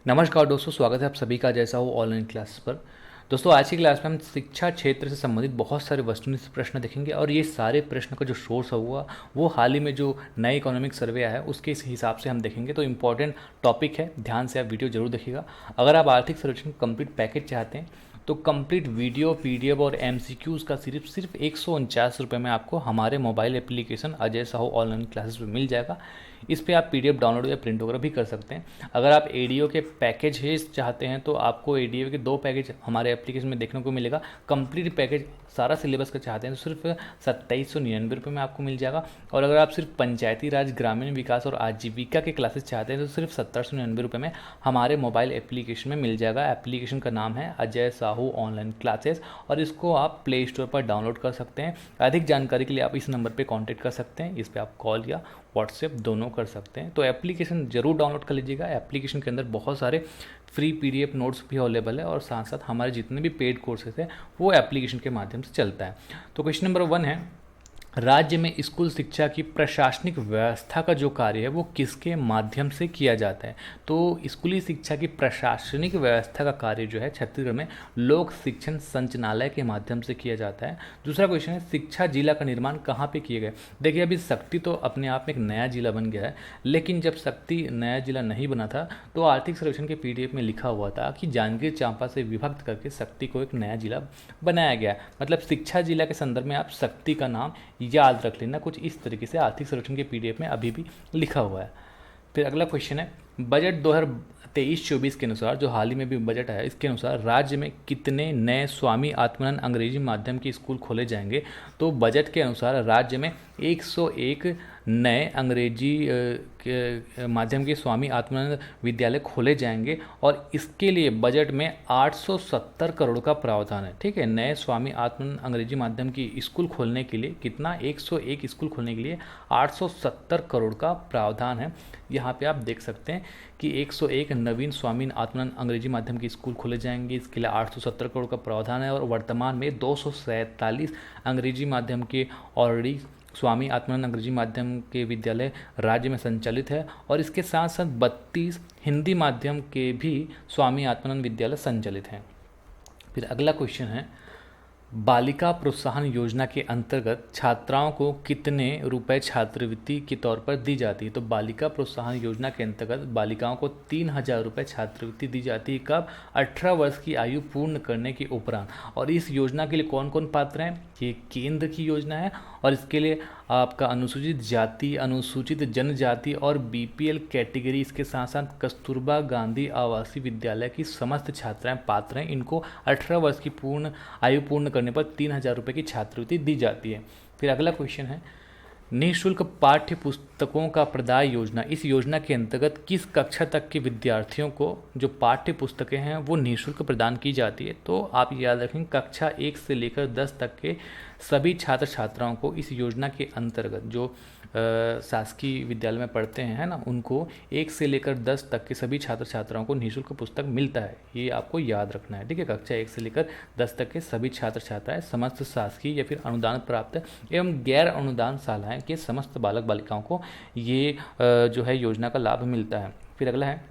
नमस्कार दोस्तों, स्वागत है आप सभी का जैसा हो ऑनलाइन क्लास पर। दोस्तों आज की क्लास में हम शिक्षा क्षेत्र से संबंधित बहुत सारे वस्तुनिष्ठ प्रश्न देखेंगे और ये सारे प्रश्न का जो सोर्स हुआ वो हाल ही में जो नए इकोनॉमिक सर्वे आया है उसके इस हिसाब से हम देखेंगे। तो इंपॉर्टेंट टॉपिक है, ध्यान से आप वीडियो जरूर देखिएगा। अगर आप आर्थिक सर्वेक्षण कंप्लीट पैकेज चाहते हैं तो कंप्लीट वीडियो पीडीएफ और एमसीक्यूज़ का सिर्फ 149 रुपये में आपको हमारे mobile application Ajay Sahu online classes पे मिल जाएगा। इस पे आप पीडीएफ डाउनलोड या प्रिंट वगैरह भी कर सकते हैं। अगर आप एडीओ के पैकेज है चाहते हैं तो आपको एडीओ के 2 पैकेज हमारे एप्लीकेशन में देखने को मिलेगा। कंप्लीट पैकेज सारा सिलेबस का चाहते हैं तो सिर्फ 2799 रुपये में आपको मिल जाएगा। और अगर आप सिर्फ पंचायती राज, ग्रामीण विकास और आजीविका के क्लासेस चाहते हैं तो सिर्फ 1799 रुपये में हमारे मोबाइल एप्लीकेशन में मिल जाएगा। एप्लीकेशन का नाम है अजय साहू ऑनलाइन क्लासेस और इसको आप प्ले स्टोर पर डाउनलोड कर सकते हैं। अधिक जानकारी के लिए आप इस नंबर पर कॉन्टैक्ट कर सकते हैं। इस पर आप कॉल या व्हाट्सएप दोनों कर सकते हैं। तो एप्लीकेशन ज़रूर डाउनलोड कर लीजिएगा। एप्लीकेशन के अंदर बहुत सारे फ्री पीडीएफ नोट्स भी अवेलेबल है और साथ साथ हमारे जितने भी पेड कोर्सेज हैं वो एप्लीकेशन के माध्यम से चलता है। तो क्वेश्चन नंबर 1 है, राज्य में स्कूल शिक्षा की प्रशासनिक व्यवस्था का जो कार्य है वो किसके माध्यम से किया जाता है? तो स्कूली शिक्षा की प्रशासनिक व्यवस्था का कार्य जो है छत्तीसगढ़ में लोक शिक्षण संचालनालय के माध्यम से किया जाता है। दूसरा क्वेश्चन है, शिक्षा जिला का निर्माण कहाँ पे किए गए? देखिए अभी शक्ति तो अपने आप में एक नया जिला बन गया है, लेकिन जब शक्ति नया जिला नहीं बना था तो आर्थिक सर्वेक्षण के पीडीएफ में लिखा हुआ था कि जांजगीर चांपा से विभक्त करके शक्ति को एक नया जिला बनाया गया। मतलब शिक्षा जिला के संदर्भ में आप शक्ति का नाम याद रख लेना। कुछ इस तरीके से आर्थिक सर्वेक्षण के पीडीएफ में अभी भी लिखा हुआ है। फिर अगला क्वेश्चन है, बजट 2023-24 के अनुसार जो हाल ही में भी बजट आया इसके अनुसार राज्य में कितने नए स्वामी आत्मानंद अंग्रेजी माध्यम के स्कूल खोले जाएंगे? तो बजट के अनुसार राज्य में 101 नए अंग्रेजी के माध्यम के स्वामी आत्मानंद विद्यालय खोले जाएंगे और इसके लिए बजट में 870 करोड़ का प्रावधान है। ठीक है, नए स्वामी आत्मानंद अंग्रेजी माध्यम की स्कूल खोलने के लिए कितना, 101 स्कूल खोलने के लिए 870 करोड़ का प्रावधान है। यहाँ पे आप देख सकते हैं कि 101 नवीन स्वामी आत्मानंद अंग्रेजी माध्यम के स्कूल खोले जाएंगे, इसके लिए 870 करोड़ का प्रावधान है। और वर्तमान में 247 अंग्रेजी माध्यम के ऑलरेडी स्वामी आत्मानंद अंग्रेजी माध्यम के विद्यालय राज्य में संचालित है और इसके साथ साथ 32 हिंदी माध्यम के भी स्वामी आत्मानंद विद्यालय संचालित हैं। फिर अगला क्वेश्चन है, बालिका प्रोत्साहन योजना के अंतर्गत छात्राओं को कितने रुपए छात्रवृत्ति के तौर पर दी जाती है? तो बालिका प्रोत्साहन योजना के अंतर्गत बालिकाओं को 3000 रुपये छात्रवृत्ति दी जाती है। कब? 18 वर्ष की आयु पूर्ण करने के उपरांत। और इस योजना के लिए कौन कौन पात्र हैं? ये केंद्र की योजना है और इसके लिए आपका अनुसूचित जाति, अनुसूचित जनजाति और बीपीएल कैटेगरी, इसके साथ साथ कस्तूरबा गांधी आवासीय विद्यालय की समस्त छात्राएं पात्र हैं। इनको 18 वर्ष की आयु पूर्ण करने पर 3000 रुपये की छात्रवृत्ति दी जाती है। फिर अगला क्वेश्चन है, निःशुल्क पाठ्य पुस्तकों का प्रदाय योजना, इस योजना के अंतर्गत किस कक्षा तक के विद्यार्थियों को जो पाठ्य पुस्तकें हैं वो निःशुल्क प्रदान की जाती है? तो आप याद रखें कक्षा 1 से लेकर 10 तक के सभी छात्र छात्राओं को इस योजना के अंतर्गत जो शासकीय विद्यालय में पढ़ते हैं, है ना, उनको 1 से लेकर 10 तक के सभी छात्र छात्राओं को निःशुल्क पुस्तक मिलता है। ये आपको याद रखना है। ठीक है, कक्षा 1 से लेकर 10 तक के सभी छात्र छात्राएं समस्त शासकीय या फिर अनुदान प्राप्त एवं गैर अनुदान शालाएं के समस्त बालक बालिकाओं को ये जो है योजना का लाभ मिलता है। फिर अगला है,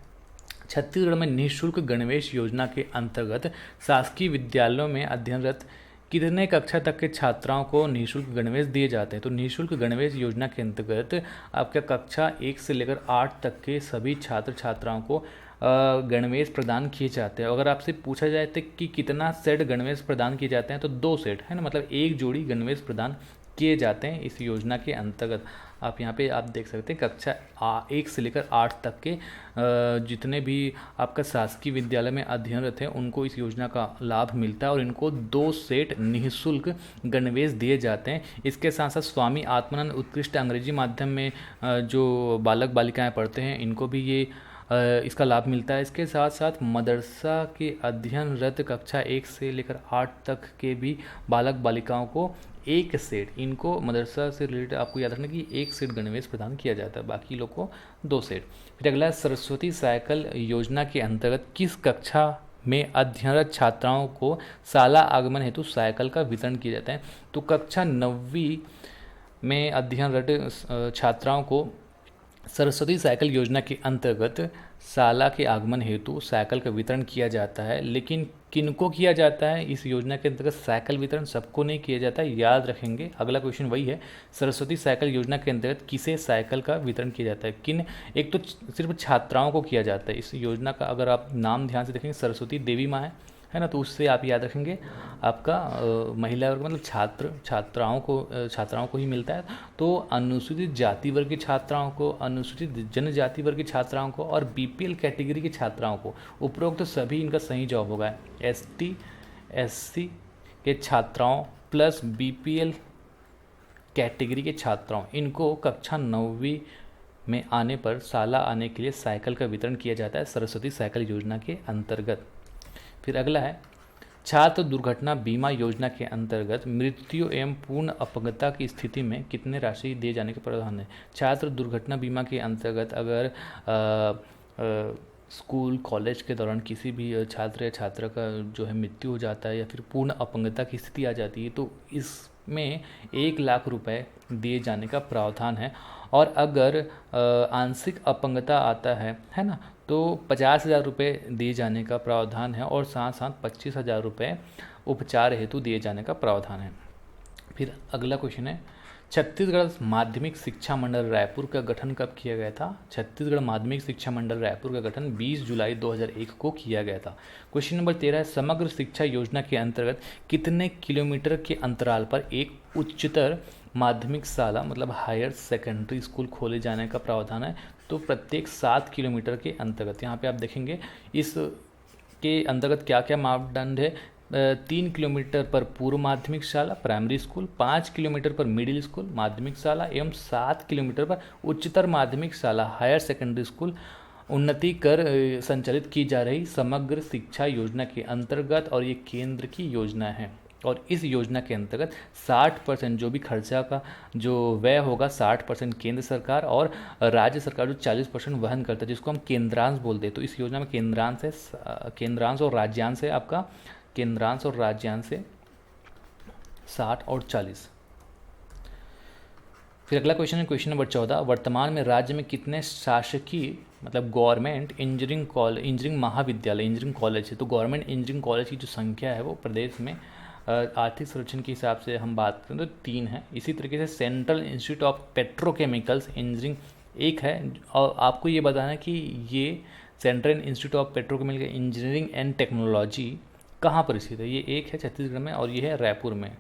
छत्तीसगढ़ में निःशुल्क गणवेश योजना के अंतर्गत शासकीय विद्यालयों में अध्ययनरत कितने कक्षा तक के छात्राओं को निःशुल्क गणवेश दिए जाते हैं? तो निःशुल्क गणवेश योजना के अंतर्गत आपका कक्षा 1 से लेकर 8 तक के सभी छात्र छात्राओं को गणवेश प्रदान किए जाते हैं। अगर आपसे पूछा जाए तो कि कितना सेट गणवेश प्रदान किए जाते हैं तो 2 सेट, है ना, मतलब 1 जोड़ी गणवेश प्रदान किए जाते हैं इस योजना के अंतर्गत। आप यहाँ पे आप देख सकते हैं कक्षा 1 से लेकर 8 तक के जितने भी आपका शासकीय विद्यालय में अध्ययनरत हैं उनको इस योजना का लाभ मिलता है और इनको 2 सेट निःशुल्क गणवेश दिए जाते हैं। इसके साथ साथ स्वामी आत्मानंद उत्कृष्ट अंग्रेजी माध्यम में जो बालक बालिकाएं पढ़ते हैं इनको भी ये इसका लाभ मिलता है। इसके साथ साथ मदरसा के अध्ययनरत कक्षा 1 से लेकर 8 तक के भी बालक बालिकाओं को 1 सेट, इनको मदरसा से रिलेटेड आपको याद रखना कि 1 सेट गणवेश प्रदान किया जाता है, बाकी लोग को 2 सेट। फिर अगला, सरस्वती साइकिल योजना के अंतर्गत किस कक्षा में अध्ययनरत छात्राओं को शाला आगमन हेतु साइकिल का वितरण किया जाता है? तो कक्षा 9वीं में अध्ययनरत छात्राओं को सरस्वती साइकिल योजना के अंतर्गत साला के आगमन हेतु साइकिल का वितरण किया जाता है, लेकिन किनको किया जाता है इस योजना के अंतर्गत? साइकिल वितरण सबको नहीं किया जाता है, याद रखेंगे। अगला क्वेश्चन वही है, सरस्वती साइकिल योजना के अंतर्गत किसे साइकिल का वितरण किया जाता है? किन? एक तो सिर्फ छात्राओं को किया जाता है इस योजना का। अगर आप नाम ध्यान से देखेंगे, सरस्वती देवी माँ है ना, तो उससे आप याद रखेंगे आपका महिला वर्ग मतलब छात्राओं को ही मिलता है। तो अनुसूचित जाति वर्ग की छात्राओं को, अनुसूचित जनजाति वर्ग की छात्राओं को और बीपीएल कैटेगरी की छात्राओं को, उपरोक्त सभी इनका सही जवाब होगा। एसटी एससी के छात्राओं प्लस बीपीएल कैटेगरी के छात्राओं, इनको कक्षा 9वीं में आने पर साला आने के लिए साइकिल का वितरण किया जाता है सरस्वती साइकिल योजना के अंतर्गत। फिर अगला है, छात्र दुर्घटना बीमा योजना के अंतर्गत मृत्यु एवं पूर्ण अपंगता की स्थिति में कितने राशि दिए जाने के प्रावधान है? छात्र दुर्घटना बीमा के अंतर्गत अगर स्कूल कॉलेज के दौरान किसी भी छात्र या छात्रा का जो है मृत्यु हो जाता है या फिर पूर्ण अपंगता की स्थिति आ जाती है, तो इसमें 1 लाख रुपए दिए जाने का प्रावधान है। और अगर आंशिक अपंगता आता है ना, तो 50,000 रुपये दिए जाने का प्रावधान है और साथ साथ 25,000 रुपये उपचार हेतु दिए जाने का प्रावधान है। फिर अगला क्वेश्चन है, छत्तीसगढ़ माध्यमिक शिक्षा मंडल रायपुर का गठन कब किया गया था? छत्तीसगढ़ माध्यमिक शिक्षा मंडल रायपुर का गठन 20 जुलाई 2001 को किया गया था। क्वेश्चन नंबर 13 है, समग्र शिक्षा योजना के अंतर्गत कितने किलोमीटर के अंतराल पर एक उच्चतर माध्यमिक शाला मतलब हायर सेकेंडरी स्कूल खोले जाने का प्रावधान है? तो प्रत्येक 7 किलोमीटर के अंतर्गत। यहाँ पे आप देखेंगे इस के अंतर्गत क्या क्या मापदंड है। 3 किलोमीटर पर पूर्व माध्यमिक शाला प्राइमरी स्कूल, 5 किलोमीटर पर मिडिल स्कूल माध्यमिक शाला एवं 7 किलोमीटर पर उच्चतर माध्यमिक शाला हायर सेकेंडरी स्कूल उन्नति कर संचालित की जा रही समग्र शिक्षा योजना के अंतर्गत, और ये केंद्र की योजना है। और इस योजना के अंतर्गत 60% जो भी खर्चा का जो व्यय होगा 60% केंद्र सरकार और राज्य सरकार जो 40% वहन करता है, जिसको हम केंद्रांश बोलते हैं। तो इस योजना में केंद्रांश और राज्यांश है आपका, केंद्रांश और राज्यांश है 60 और 40। फिर अगला क्वेश्चन है क्वेश्चन नंबर 14, वर्तमान में राज्य में कितने शासकीय मतलब गवर्नमेंट इंजीनियरिंग महाविद्यालय इंजीनियरिंग कॉलेज है? तो गवर्नमेंट इंजीनियरिंग कॉलेज की जो संख्या है वो प्रदेश में आर्थिक सर्वेक्षण के हिसाब से हम बात करें तो 3 है। इसी तरीके से central institute of petrochemicals engineering एक है, और आपको ये बताना है कि ये central institute of petrochemical engineering and technology कहाँ पर स्थित है? ये एक है छत्तीसगढ़ में और ये है रायपुर में।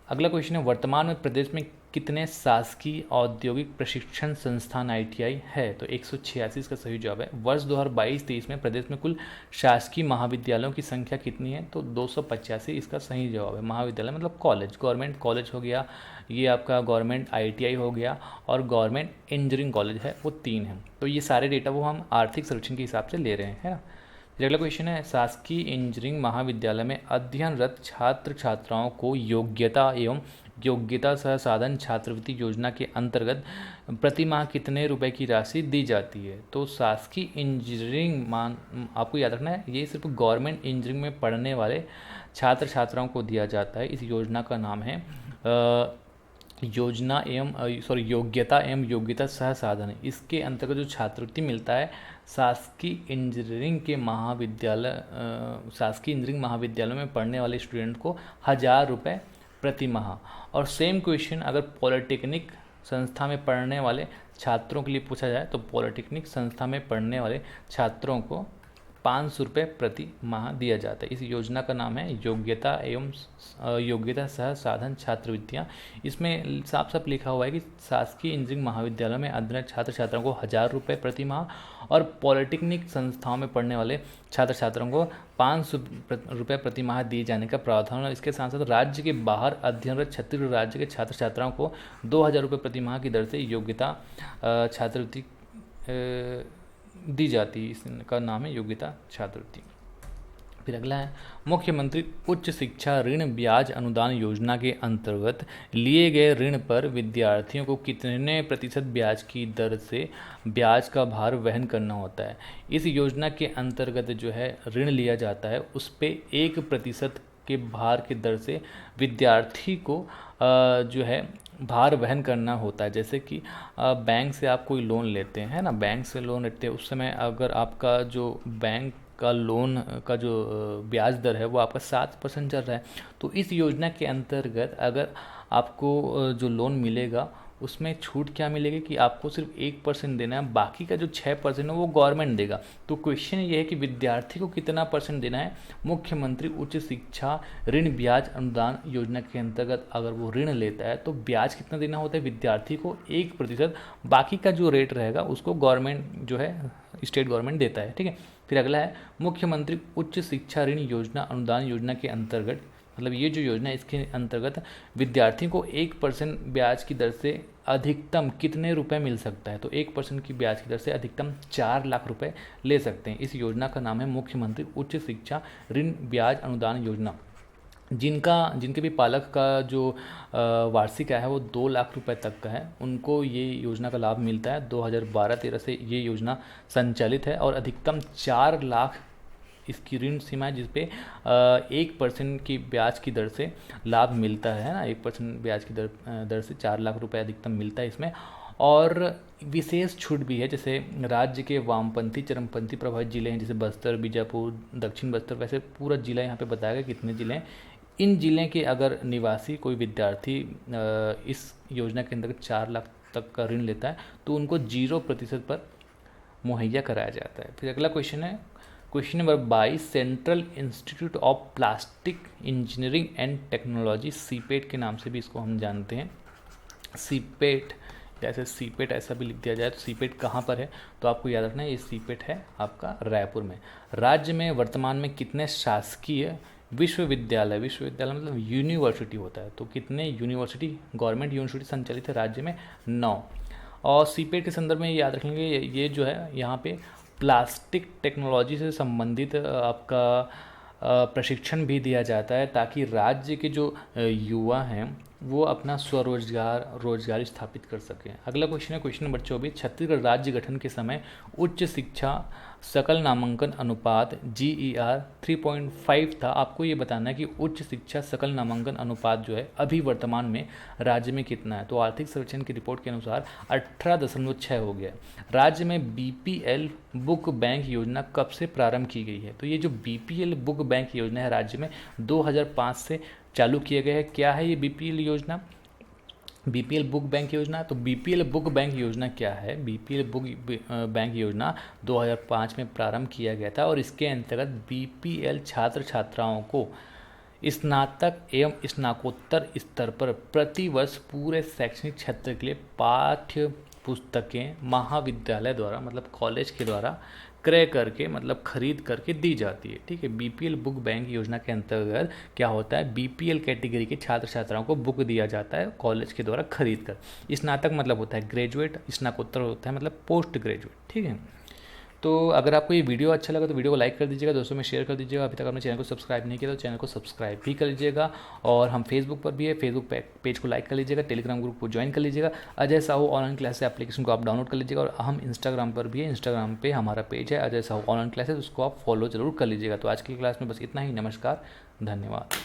अगला क्वेश्चन है, वर्तमान में प्रदेश में कितने शासकीय औद्योगिक प्रशिक्षण संस्थान ITI है? तो 186 इसका सही जवाब है। वर्ष 2022-23 में प्रदेश में कुल शासकीय महाविद्यालयों की संख्या कितनी है? तो 285 इसका सही जवाब है। महाविद्यालय मतलब कॉलेज, गवर्नमेंट कॉलेज हो गया, ये आपका गवर्नमेंट ITI हो गया और गवर्नमेंट इंजीनियरिंग कॉलेज है, वो 3 हैं। तो ये सारे डेटा वो हम आर्थिक सर्वेक्षण के हिसाब से ले रहे हैं, है ना। अगला क्वेश्चन है, शासकीय इंजीनियरिंग महाविद्यालय में अध्ययनरत छात्र छात्राओं को योग्यता एवं योग्यता सह साधन छात्रवृत्ति योजना के अंतर्गत प्रति माह कितने रुपए की राशि दी जाती है? तो शासकीय इंजीनियरिंग आपको याद रखना है, ये सिर्फ गवर्नमेंट इंजीनियरिंग में पढ़ने वाले छात्र छात्राओं को दिया जाता है। इस योजना का नाम है योग्यता एवं योग्यता सह साधन। इसके अंतर्गत जो छात्रवृत्ति मिलता है शासकीय इंजीनियरिंग महाविद्यालय में पढ़ने वाले स्टूडेंट को 1,000 रुपये प्रति माह। और सेम क्वेश्चन अगर पॉलिटेक्निक संस्था में पढ़ने वाले छात्रों के लिए पूछा जाए तो पॉलिटेक्निक संस्था में पढ़ने वाले छात्रों को 500 रुपये प्रति माह दिया जाता है। इस योजना का नाम है योग्यता एवं योग्यता सह साधन छात्रवृत्तियाँ। इसमें साफ साफ लिखा हुआ है कि शासकीय इंजीनियरिंग महाविद्यालय में अध्ययनरत छात्र छात्राओं को 1,000 रुपये प्रति माह और पॉलिटेक्निक संस्थाओं में पढ़ने वाले छात्र छात्राओं को 500 रुपये प्रति माह दिए जाने का प्रावधान है। इसके साथ साथ राज्य के बाहर अध्ययनरत छत्तीसगढ़ राज्य के छात्र छात्राओं को 2,000 रुपये प्रति माह की दर से योग्यता छात्रवृत्ति दी जाती है। इसका नाम है योग्यता छात्रवृत्ति। फिर अगला है, मुख्यमंत्री उच्च शिक्षा ऋण ब्याज अनुदान योजना के अंतर्गत लिए गए ऋण पर विद्यार्थियों को कितने प्रतिशत ब्याज की दर से ब्याज का भार वहन करना होता है? इस योजना के अंतर्गत जो है ऋण लिया जाता है उस पे 1% के भार की दर से विद्यार्थी को जो है भार वहन करना होता है। जैसे कि बैंक से आप कोई लोन लेते हैं, है ना, बैंक से लोन लेते हैं, उस समय अगर आपका जो बैंक का लोन का जो ब्याज दर है वो आपका 7% चल रहा है, तो इस योजना के अंतर्गत अगर आपको जो लोन मिलेगा उसमें छूट क्या मिलेगी कि आपको सिर्फ 1% देना है, बाकी का जो 6% है वो गवर्नमेंट देगा। तो क्वेश्चन ये है कि विद्यार्थी को कितना परसेंट देना है। मुख्यमंत्री उच्च शिक्षा ऋण ब्याज अनुदान योजना के अंतर्गत अगर वो ऋण लेता है तो ब्याज कितना देना होता है विद्यार्थी को 1%, बाकी का जो रेट रहेगा उसको गवर्नमेंट जो है स्टेट गवर्नमेंट देता है। ठीक है, फिर अगला है मुख्यमंत्री उच्च शिक्षा ऋण योजना अनुदान योजना के अंतर्गत, मतलब ये जो योजना है इसके अंतर्गत विद्यार्थी को 1% ब्याज की दर से अधिकतम कितने रुपए मिल सकता है। तो 1% की ब्याज की दर से अधिकतम 4 लाख रुपए ले सकते हैं। इस योजना का नाम है मुख्यमंत्री उच्च शिक्षा ऋण ब्याज अनुदान योजना। जिनके भी पालक का जो वार्षिक आय है वो 2 लाख रुपए तक का है, उनको ये योजना का लाभ मिलता है। 2012-13 से ये योजना संचालित है और अधिकतम 4 लाख इसकी ऋण सीमा है, जिसपे 1% की ब्याज की दर से लाभ मिलता है ना, 1% ब्याज की दर से 4 लाख रुपए अधिकतम मिलता है इसमें। और विशेष छूट भी है, जैसे राज्य के वामपंथी चरमपंथी प्रभावित जिले हैं जैसे बस्तर, बीजापुर, दक्षिण बस्तर, वैसे पूरा जिला यहाँ पे बताया गया कितने जिले हैं। इन जिले के अगर निवासी कोई विद्यार्थी इस योजना के अंतर्गत 4 लाख तक का ऋण लेता है तो उनको 0% पर मुहैया कराया जाता है। फिर अगला क्वेश्चन है question number 22, central institute of plastic engineering and technology, CIPET के नाम से भी इसको हम जानते हैं। सीपेट, जैसे सीपेट ऐसा भी लिख दिया जाए तो सीपेट कहाँ पर है, तो आपको याद रखना है ये सीपेट है आपका रायपुर में। राज्य में वर्तमान में कितने शासकीय विश्वविद्यालय मतलब यूनिवर्सिटी होता है, तो कितने यूनिवर्सिटी गवर्नमेंट यूनिवर्सिटी संचालित है राज्य में? 9। और सीपेट के संदर्भ में याद रखेंगे ये जो है यहाँ पे प्लास्टिक टेक्नोलॉजी से संबंधित आपका प्रशिक्षण भी दिया जाता है ताकि राज्य के जो युवा हैं वो अपना रोजगार स्थापित कर सकें। अगला क्वेश्चन है क्वेश्चन नंबर 24, छत्तीसगढ़ राज्य गठन के समय उच्च शिक्षा सकल नामांकन अनुपात GER 3.5 था। आपको ये बताना है कि उच्च शिक्षा सकल नामांकन अनुपात जो है अभी वर्तमान में राज्य में कितना है। तो आर्थिक सर्वेक्षण की रिपोर्ट के अनुसार 18.6 हो गया। राज्य में BPL बुक बैंक योजना कब से प्रारंभ की गई है? तो ये जो BPL बुक बैंक योजना है राज्य में 2005 से चालू किया गया है। क्या है ये BPL योजना, BPL बुक बैंक योजना? तो BPL बुक बैंक योजना क्या है? BPL बुक बैंक योजना 2005 में प्रारंभ किया गया था और इसके अंतर्गत BPL छात्र छात्राओं को स्नातक एवं स्नाकोत्तर स्तर पर प्रतिवर्ष पूरे शैक्षणिक क्षेत्र के लिए पाठ्य पुस्तकें महाविद्यालय द्वारा मतलब कॉलेज के द्वारा क्रय करके मतलब खरीद करके दी जाती है। ठीक है, BPL बुक बैंक योजना के अंतर्गत क्या होता है, BPL कैटेगरी के छात्र छात्राओं को बुक दिया जाता है कॉलेज के द्वारा खरीद कर। स्नातक मतलब होता है ग्रेजुएट, स्नाकोत्तर होता है मतलब पोस्ट ग्रेजुएट। ठीक है, तो अगर आपको ये वीडियो अच्छा लगा तो वीडियो को लाइक कर दीजिएगा, दोस्तों में शेयर कर दीजिएगा। अभी तक आपने चैनल को सब्सक्राइब नहीं किया तो चैनल को सब्सक्राइब भी कर लीजिएगा। और हम फेसबुक पर भी है, फेसबुक पेज को लाइक कर लीजिएगा, टेलीग्राम ग्रुप को ज्वाइन कर लीजिएगा। Ajay Sahu online class application को आप डाउनलोड कर लीजिएगा। और हम इंस्टाग्राम पर भी है, इंस्टाग्राम पे हमारा पेज है अजय साहू ऑनलाइन क्लासेस, उसको आप फॉलो जरूर कर लीजिएगा। तो आज की क्लास में बस इतना ही। नमस्कार, धन्यवाद।